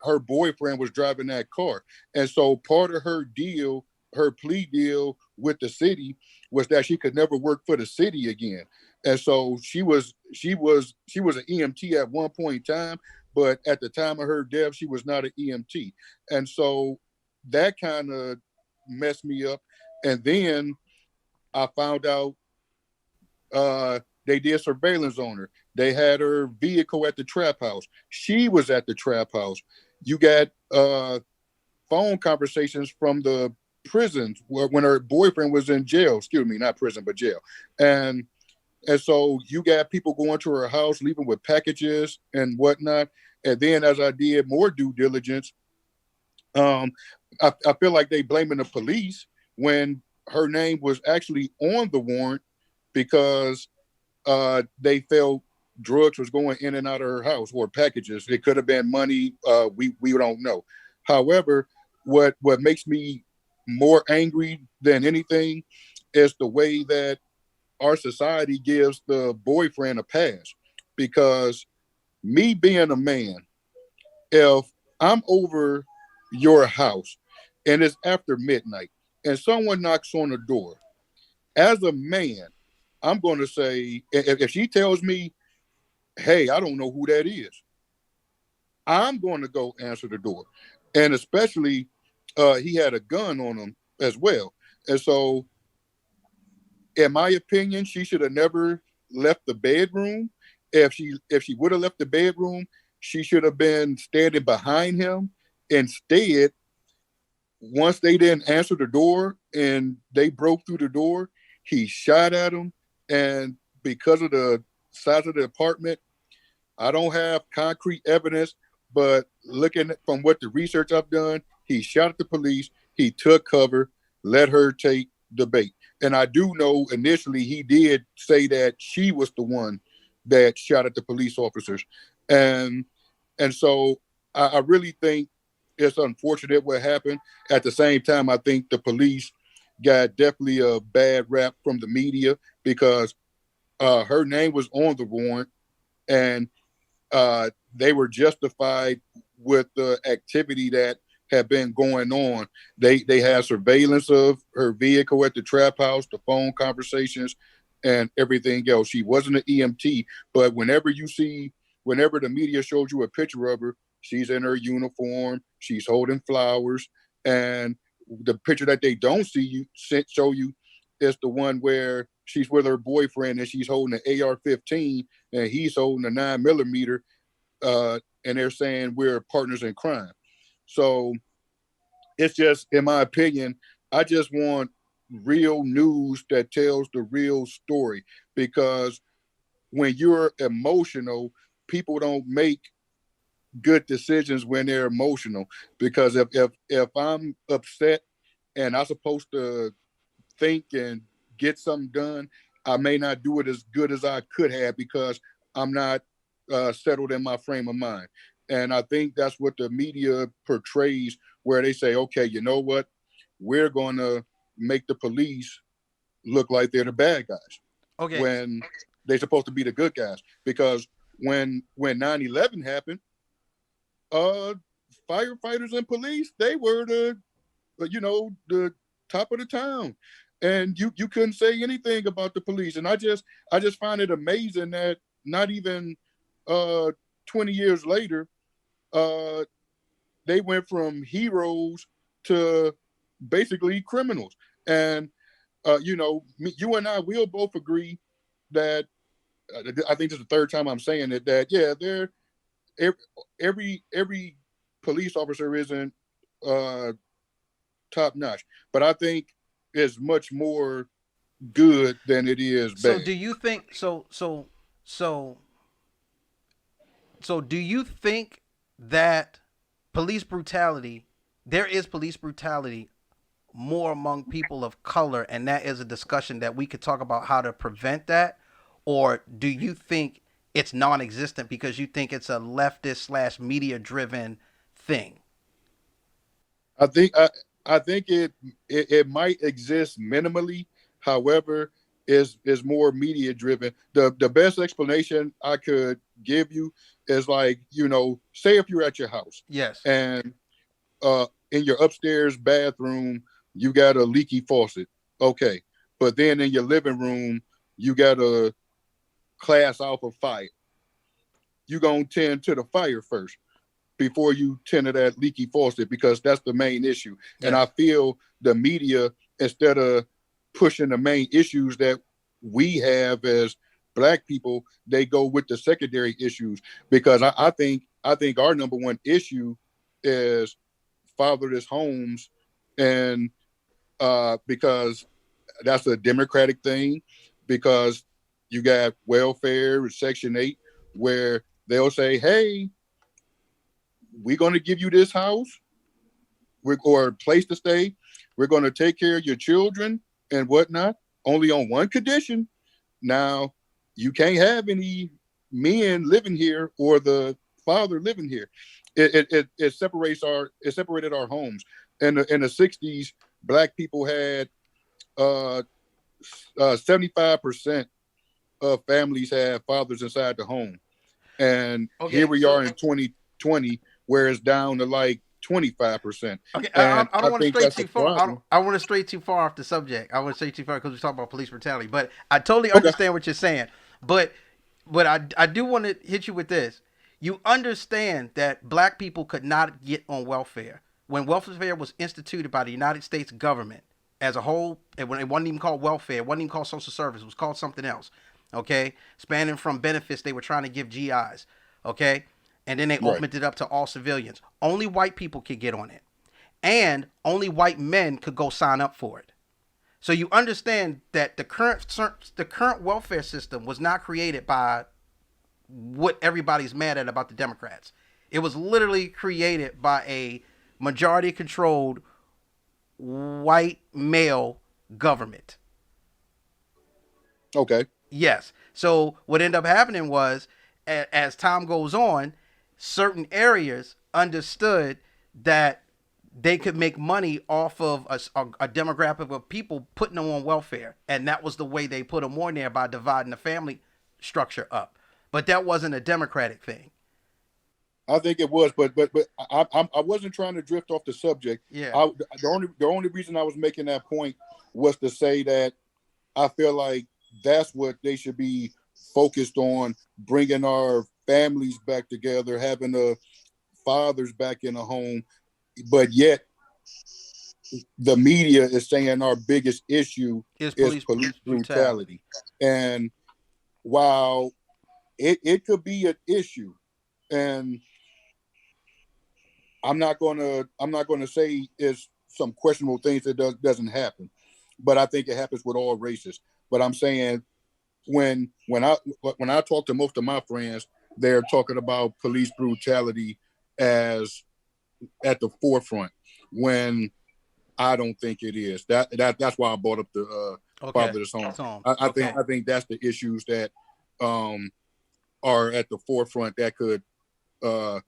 her boyfriend was driving that car. And so part of her deal, her plea deal with the city, was that she could never work for the city again. And so she was an EMT at one point in time, but at the time of her death, she was not an EMT. And so that kind of messed me up. And then I found out they did surveillance on her. They had her vehicle at the trap house. She was at the trap house. You got phone conversations from the prisons when her boyfriend was in jail. Excuse me, not prison, but jail. And and so you got people going to her house, leaving with packages and whatnot. And then as I did more due diligence, um, I feel like they blaming the police when her name was actually on the warrant because they felt drugs was going in and out of her house, or packages. It could have been money. We don't know. However, what makes me more angry than anything is the way that our society gives the boyfriend a pass. Because me being a man, if I'm over your house and it's after midnight and someone knocks on the door, as a man, I'm going to say, if she tells me, hey, I don't know who that is, I'm going to go answer the door. And especially, he had a gun on him as well. And so, in my opinion, she should have never left the bedroom. If she would have left the bedroom, she should have been standing behind him. Instead, once they didn't answer the door and they broke through the door, he shot at him. And because of the size of the apartment, I don't have concrete evidence, but looking from what the research I've done, he shot at the police, he took cover, let her take the bait. And I do know initially he did say that she was the one that shot at the police officers. And and so I really think it's unfortunate what happened. At the same time, I think the police got definitely a bad rap from the media because her name was on the warrant, and they were justified with the activity that had been going on. They had surveillance of her vehicle at the trap house, the phone conversations, and everything else. She wasn't an EMT, but whenever the media shows you a picture of her, she's in her uniform, she's holding flowers, and the picture that they don't show you is the one where she's with her boyfriend and she's holding an AR-15 and he's holding a 9mm, and they're saying we're partners in crime. So it's just, in my opinion, I just want real news that tells the real story, because when you're emotional, people don't make good decisions when they're emotional. Because if I'm upset and I'm supposed to think and get something done, I may not do it as good as I could have because I'm not settled in my frame of mind. And I think that's what the media portrays, where they say, okay, you know what? We're going to make the police look like they're the bad guys Okay. when they're supposed to be the good guys. Because when 9/11 happened, uh, firefighters and police, they were the the top of the town, and you couldn't say anything about the police. And I just find it amazing that not even 20 years later, uh, they went from heroes to basically criminals. And you and I will both agree that I think this is the third time I'm saying it, that yeah, every police officer isn't uh, top notch, but I think it's much more good than it is So bad. do you think so so do you think that police brutality there is police brutality more among people of color, and that is a discussion that we could talk about how to prevent that? Or do you think it's non-existent because you think it's a leftist slash media driven thing? I think I think it might exist minimally. However, is more media driven. The best explanation I could give you is like, say if you're at your house Yes. and in your upstairs bathroom you got a leaky faucet. Okay. But then in your living room you got a class alpha fire. You gonna tend to the fire first before you tend to that leaky faucet, because that's the main issue. And I Yes. feel the media, instead of pushing the main issues that we have as black people, they go with the secondary issues, because I think our number one issue is fatherless homes. And because that's a democratic thing, because you got welfare, Section 8, where they'll say, hey, we're going to give you this house, or a place to stay. We're going to take care of your children and whatnot, only on one condition. Now, you can't have any men living here or the father living here. It separated our homes. In the 60s, black people had 75% of families have fathers inside the home. And here Okay. we So are in 2020, where it's down to like 25%. okay, And I I don't want to think stray that's a too far. problem. I want to stray too far off the subject. I want to stray too far because we talk about police brutality. But I totally Okay. understand what you're saying. But I do want to hit you with this. You understand that black people could not get on welfare when welfare was instituted by the United States government as a whole. When it wasn't even called welfare, it wasn't even called social service. It was called something else. Okay, spanning from benefits they were trying to give GIs. Okay, and then they Right. opened it up to all civilians. Only white people could get on it, and only white men could go sign up for it. So you understand that the current welfare system was not created by what everybody's mad at about the Democrats. It was literally created by a majority controlled white male government. Okay. Yes. So what ended up happening was, as time goes on, certain areas understood that they could make money off of a demographic of people putting them on welfare, and that was the way they put them on there by dividing the family structure up. But that wasn't a democratic thing. I think it was, but I wasn't trying to drift off the subject. Yeah. The only reason I was making that point was to say that I feel like that's what they should be focused on, bringing our families back together, having the fathers back in the home. But yet the media is saying our biggest issue Is is police police brutality. brutality. And while it could be an issue, and I'm not gonna say it's some questionable things that doesn't happen, but I think it happens with all races. But I'm saying, when I talk to most of my friends, they're talking about police brutality as at the forefront, when I don't think it is. That's why I brought up the Okay. fatherless home. Homes. I Okay. think that's the issues that um, are at the forefront that could uh,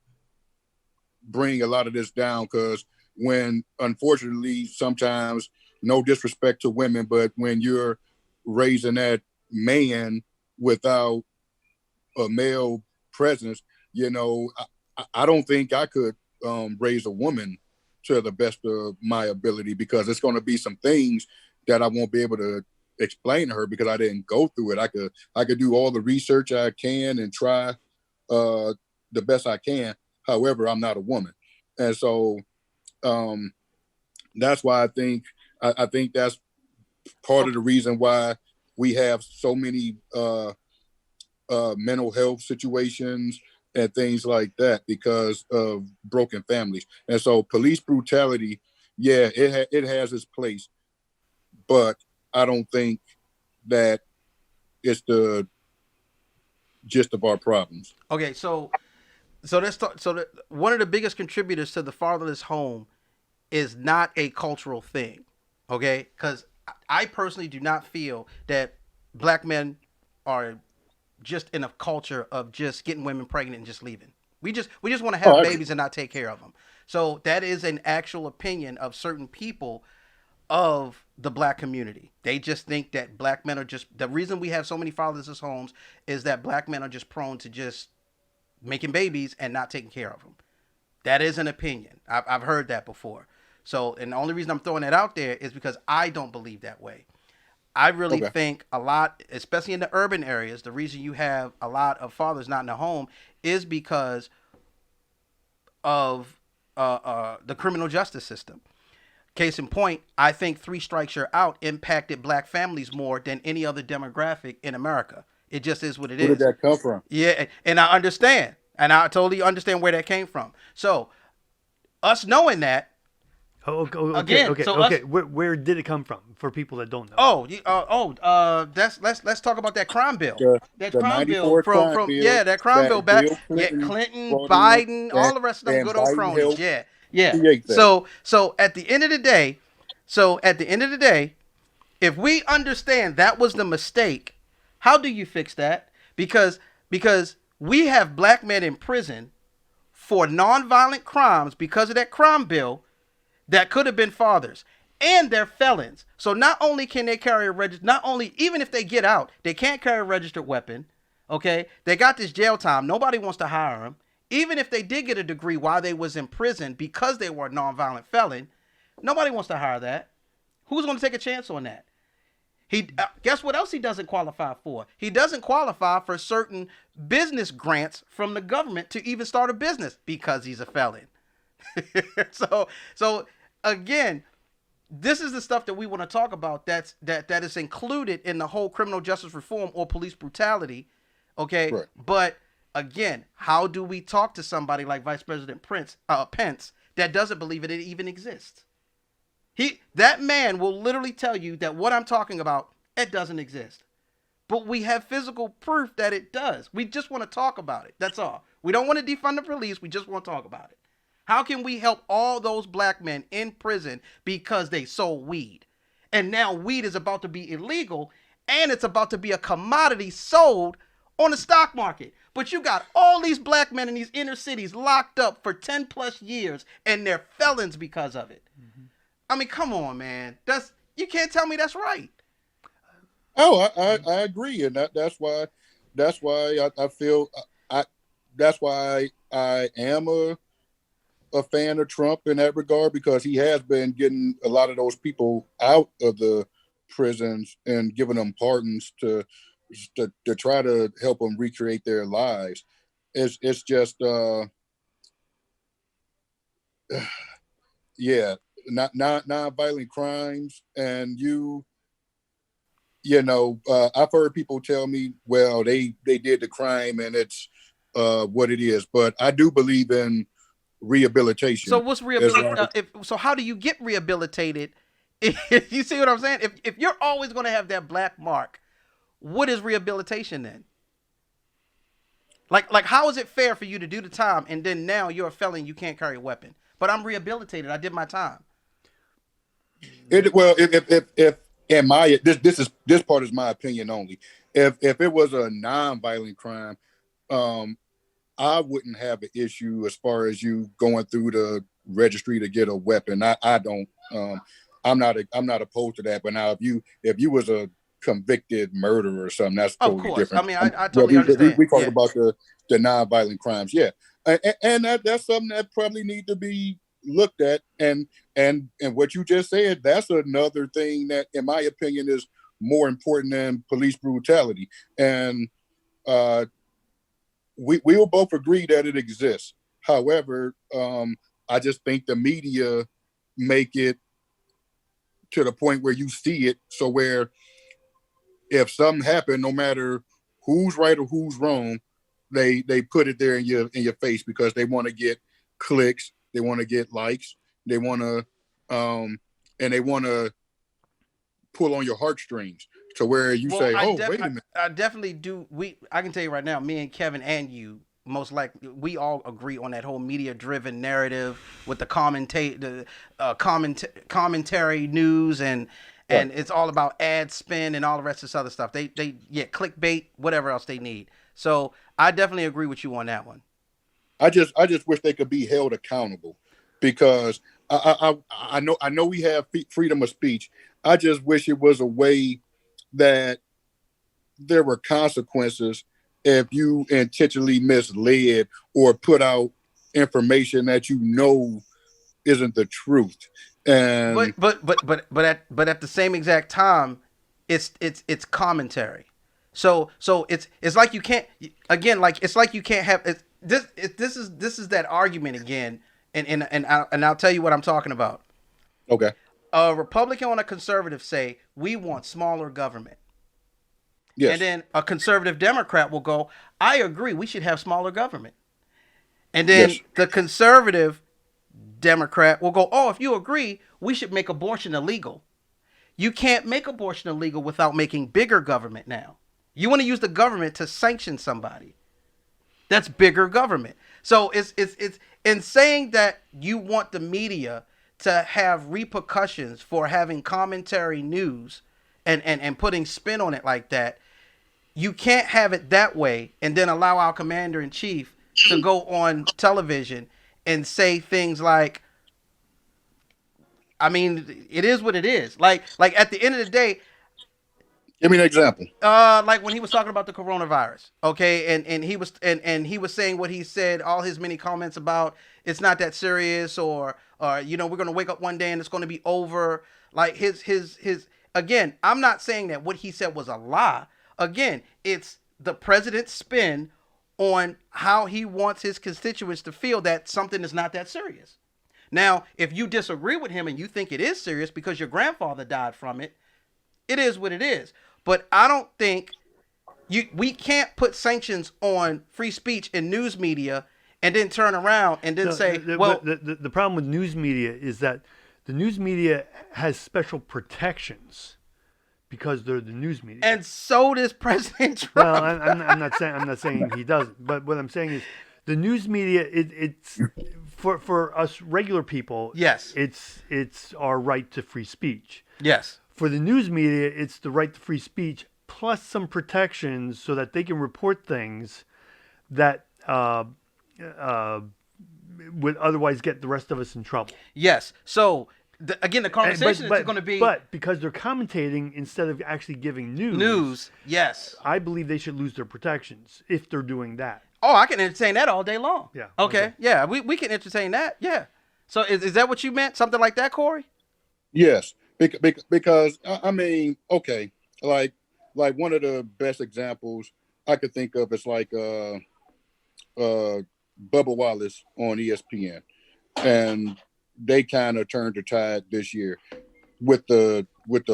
bring a lot of this down. Because when, unfortunately, sometimes, no disrespect to women, but when you're raising that man without a male presence, I don't think I could raise a woman to the best of my ability, because it's going to be some things that I won't be able to explain to her because I didn't go through it. I could do all the research I can and try the best I can. However, I'm not a woman, and so um, that's why I think that's part of the reason why we have so many mental health situations and things like that, because of broken families. And so police brutality, yeah, it has its place, but I don't think that it's the gist of our problems. Okay, so let's talk. One of the biggest contributors to the fatherless home is not a cultural thing. Okay, because I personally do not feel that black men are just in a culture of just getting women pregnant and just leaving. We just want to Oh, have I agree. babies and not take care of them. So that is an actual opinion of certain people of the black community. They just think that black men are just the reason we have so many fatherless homes is that black men are just prone to just making babies and not taking care of them. That is an opinion. I've heard that before. So, and the only reason I'm throwing that out there is because I don't believe that way. I really Okay. think a lot, especially in the urban areas, the reason you have a lot of fathers not in the home is because of the criminal justice system. Case in point, I think Three Strikes You're Out impacted black families more than any other demographic in America. It just is what it Where did is. that come from? Yeah, and I understand, and I totally understand where that came from. So us knowing that, Oh, okay, again, okay, so us. okay. Where did it come from for people that don't know? That's let's talk about that crime bill. The That the crime bill '94 from crime from bill yeah, that crime bill that back. Bill Yeah, Clinton Clinton, brought in, Biden, all the rest of them and good old Biden cronies. helped Yeah, yeah. create that. So at the end of the day, if we understand that was the mistake, how do you fix that? Because we have black men in prison for nonviolent crimes because of that crime bill that could have been fathers, and they're felons. So not only can they carry a register, not only even if they get out, they can't carry a registered weapon. Okay, they got this jail time. Nobody wants to hire them. Even if they did get a degree while they was in prison because they were a nonviolent felon, nobody wants to hire that. Who's going to take a chance on that? He guess what else he doesn't qualify for? He doesn't qualify for certain business grants from the government to even start a business because he's a felon. So again, this is the stuff that we want to talk about. That is included in the whole criminal justice reform or police brutality. Okay, Right. but again, how do we talk to somebody like Vice President Pence that doesn't believe it even exists? That man will literally tell you that what I'm talking about, it doesn't exist. But we have physical proof that it does. We just want to talk about it. That's all. We don't want to defund the police. We just want to talk about it. How can we help all those black men in prison because they sold weed? And now weed is about to be illegal and it's about to be a commodity sold on the stock market. But you got all these black men in these inner cities locked up for 10 plus years and they're felons because of it. Mm-hmm. I mean, come on, man. You can't tell me that's right. Oh, I agree, and that's why I feel I that's why I am a fan of Trump in that regard, because he has been getting a lot of those people out of the prisons and giving them pardons to try to help them recreate their lives. It's just yeah, not non-violent crimes, and I've heard people tell me, well, they did the crime and it's what it is, but I do believe in So rehabilitation. what's As rehabilitation? long as, So how do you get rehabilitated? If you see what I'm saying? If you're always going to have that black mark, what is rehabilitation then? Like how is it fair for you to do the time and then now you're a felon, you can't carry a weapon, but I'm rehabilitated, I did my time. well, if in my this part is my opinion only. If it was a non-violent crime, um, I wouldn't have an issue as far as you going through the registry to get a weapon. I don't. I'm not opposed to that. But now if you was a convicted murderer or something, that's Of totally course. I different. mean, I But totally understand. we talking Yeah. about the non-violent crimes, yeah, and that's something that probably need to be looked at. And what you just said, that's another thing that, in my opinion, is more important than police brutality. And uh, we will both agree that it exists. However, I just think the media make it to the point where you see it, so where if something happened, no matter who's right or who's wrong, they put it there in your face because they want to get clicks, they want to get likes, they want to and they want to pull on your heartstrings to where you Well, say, "Oh, wait a minute." I definitely do. I can tell you right now, me and Kevin and you, most likely, we all agree on that whole media-driven narrative with the commentary news and Right. it's all about ad spin and all the rest of this other stuff. They yeah, clickbait, whatever else they need. So I definitely agree with you on that one. I just wish they could be held accountable because I know we have freedom of speech. I just wish it was a way that there were consequences if you intentionally misled or put out information that you know isn't the truth. And But at the same exact time, it's commentary. So it's like you can't, again, like it's like you can't have this is that argument again, and I'll tell you what I'm talking about. okay, A Republican and a conservative say we want smaller government, and yes, then a conservative Democrat will go, I agree, we should have smaller government, and then yes, the conservative Democrat will go, oh, if you agree, we should make abortion illegal. You can't make abortion illegal without making bigger government now. You want to use the government to sanction somebody. That's bigger government. So it's in saying that you want the media to have repercussions for having commentary news and putting spin on it like that. You can't have it that way and then allow our commander in chief to go on television and say things like, I mean, it is what it is. Like at the end of the day, give me an example. like when he was talking about the coronavirus, okay, and he was saying what he said, all his many comments about it's not that serious, or we're gonna wake up one day and it's gonna be over. Like his again, I'm not saying that what he said was a lie. Again, it's the president's spin on how he wants his constituents to feel that something is not that serious. Now, if you disagree with him and you think it is serious because your grandfather died from it, it is what it is. But I don't think we can't put sanctions on free speech in news media and then turn around and then No, say, but the problem with news media is that the news media has special protections because they're the news media. and so does President Trump. Well, I'm not saying he doesn't, but what I'm saying is the news media. It's for us regular people. Yes. It's our right to free speech. Yes. For the news media, it's the right to free speech plus some protections so that they can report things that would otherwise get the rest of us in trouble. Yes. So again, the conversation is going to be But because they're commentating instead of actually giving news. Yes. I believe they should lose their protections if they're doing that. Oh, I can entertain that all day long. Yeah. Okay. Yeah, we can entertain that. Yeah. So is that what you meant? Something like that, Corey? Yes, because I mean, okay, like one of the best examples I could think of is like Bubba Wallace on ESPN, and they kind of turned the tide this year with the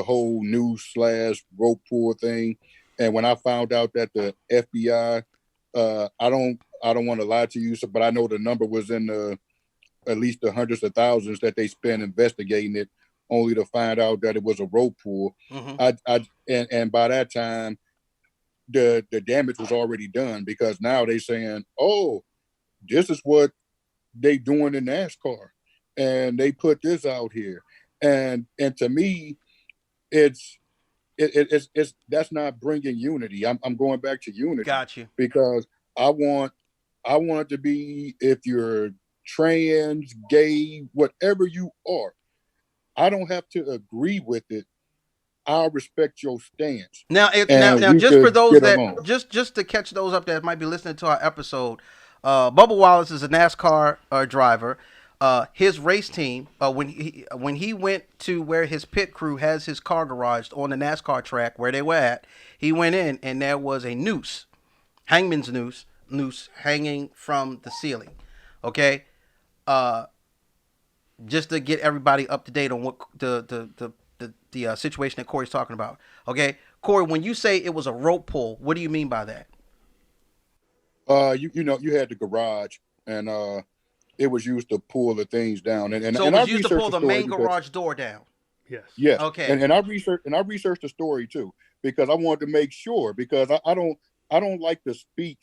whole news slash rope pool thing. And when I found out that the FBI, I don't want to lie to you, but I know the number was in the at least the hundreds of thousands that they spent investigating it, only to find out that it was a rope pool. And by that time, the damage was already done because now they're saying, oh, this is what they doing in NASCAR, and they put this out here, and to me, it's that's not bringing unity. I'm going back to unity. Got you. Because I want it to be, if you're trans, gay, whatever you are, I don't have to agree with it. I'll respect your stance. Now, just for those that just to catch those up that might be listening to our episode, Bubba Wallace is a NASCAR driver. His race team, when he went to where his pit crew has his car garaged on the NASCAR track where they were at, he went in and there was a noose, hangman's noose hanging from the ceiling. Okay, just to get everybody up to date on what the situation that Cory's talking about. Okay, Cory, when you say it was a rope pull, what do you mean by that? You had the garage, and it was used to pull the things down, So it and I was used to researched pull the the story main because garage door down. Yes. yes, Okay. and I researched the story too because I wanted to make sure because I don't like to speak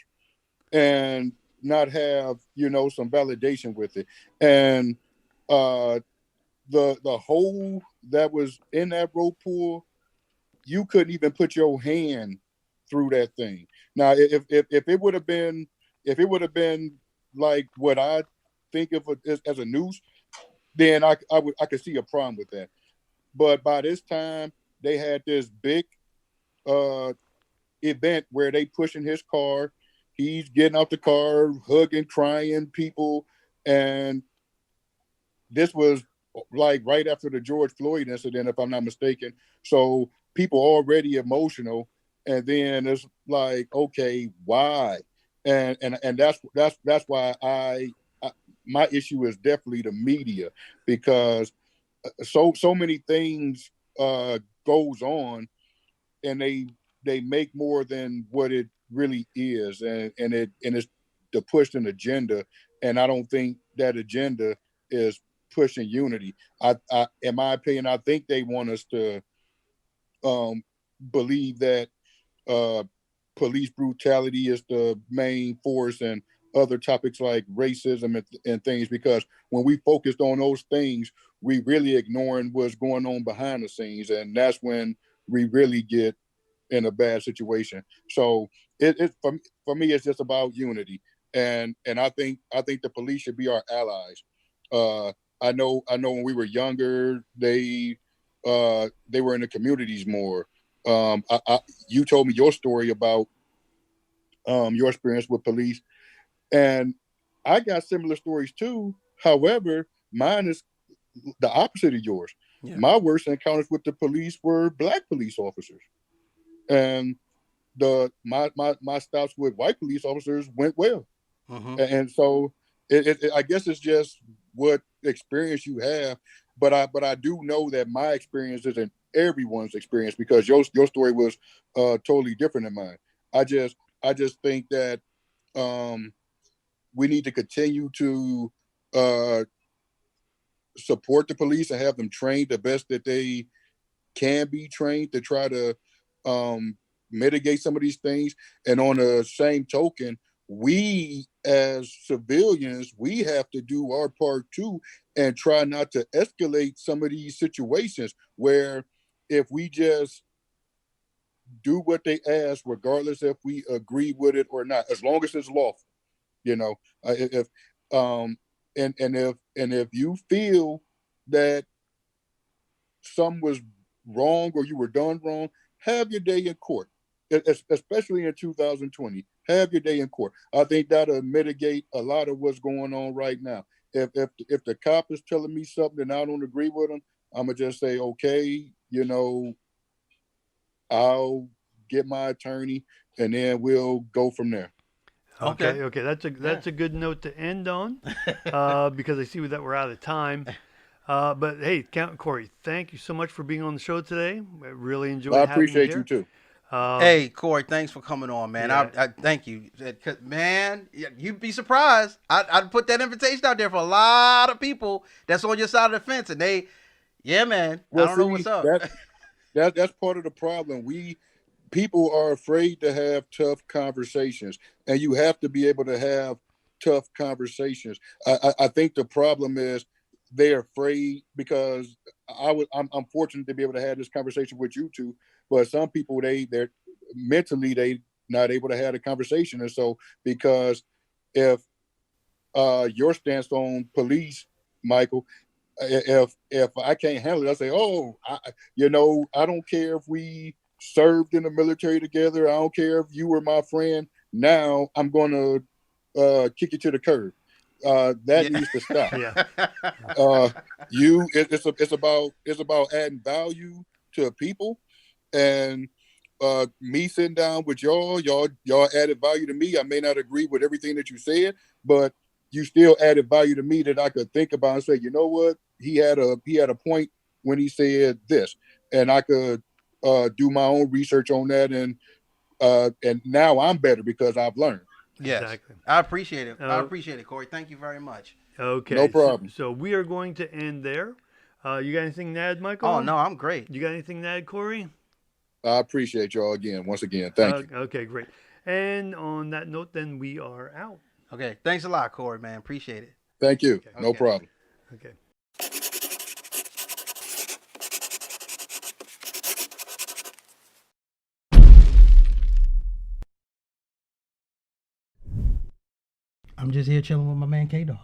and not have some validation with it, and uh the hole that was in that rope pool, you couldn't even put your hand through that thing. Now, if it would have been like what I think of it as a noose, then I could see a problem with that. But by this time, they had this big uh, event where they pushing his car. He's getting out the car, hugging, crying people, and this was like right after the George Floyd incident, if I'm not mistaken. So people already emotional, and then it's like, okay, why? And that's why I my issue is definitely the media because so many things goes on, and they make more than what it really is, and it's to push an agenda, and I don't think that agenda is pushing unity. In my opinion, I think they want us to um, believe that uh, police brutality is the main force and other topics like racism and things, because when we focused on those things, we really ignoring what's going on behind the scenes, and that's when we really get in a bad situation. So it for me, it's just about unity, and I think the police should be our allies. Uh, I know when we were younger, they were in the communities more. You told me your story about your experience with police, and I got similar stories too. However, mine is the opposite of yours. Yeah. My worst encounters with the police were black police officers, and my stops with white police officers went well. Mm-hmm. And so I guess it's just what experience you have, but I do know that my experience isn't everyone's experience because your story was totally different than mine. I just think that um, we need to continue to uh, support the police and have them trained the best that they can be trained to try to um, mitigate some of these things. And on the same token, we as civilians, we have to do our part too and try not to escalate some of these situations where if we just do what they ask, regardless if we agree with it or not, as long as it's lawful, you know, if um and if you feel that some was wrong or you were done wrong, have your day in court. Especially in 2020, have your day in court. I think that'll mitigate a lot of what's going on right now. If the cop is telling me something and I don't agree with him, I'm gonna just say, okay, I'll get my attorney, and then we'll go from there. Okay. Okay. That's a good note to end on, because I see that we're out of time. But hey, Count Corey, thank you so much for being on the show today. I really I enjoyed having you appreciate you here. too. Hey, Cory, thanks for coming on, man. Yeah. I thank you. 'Cause, man, you'd be surprised. I'd put that invitation out there for a lot of people that's on your side of the fence, and yeah, man, I Well, don't know what's see, up. that's part of the problem. We people are afraid to have tough conversations, and you have to be able to have tough conversations. I think the problem is they're afraid because I'm fortunate to be able to have this conversation with you two, but some people they're mentally they not able to have a conversation, and so because if your stance on police, Michael, if I can't handle it, I say, oh, I don't care if we served in the military together. I don't care if you were my friend. Now I'm going to kick you to the curb. That Yeah. needs to stop. Yeah. It's about adding value to people, and me sitting down with y'all added value to me. I may not agree with everything that you said, but you still added value to me that I could think about and say, you know what, he had a point when he said this, and I could do my own research on that, and now I'm better because I've learned. Yes. Exactly. I appreciate it. I appreciate it, Cory. Thank you very much. Okay. No problem. So we are going to end there. You got anything to add, Michael? Oh no, I'm great. You got anything to add, Cory? I appreciate y'all once again. Thank you. Okay, great. And on that note, then we are out. Okay. Thanks a lot, Cory, man. Appreciate it. Thank you. Okay. No problem. Okay. I'm just here chilling with my man K Dog.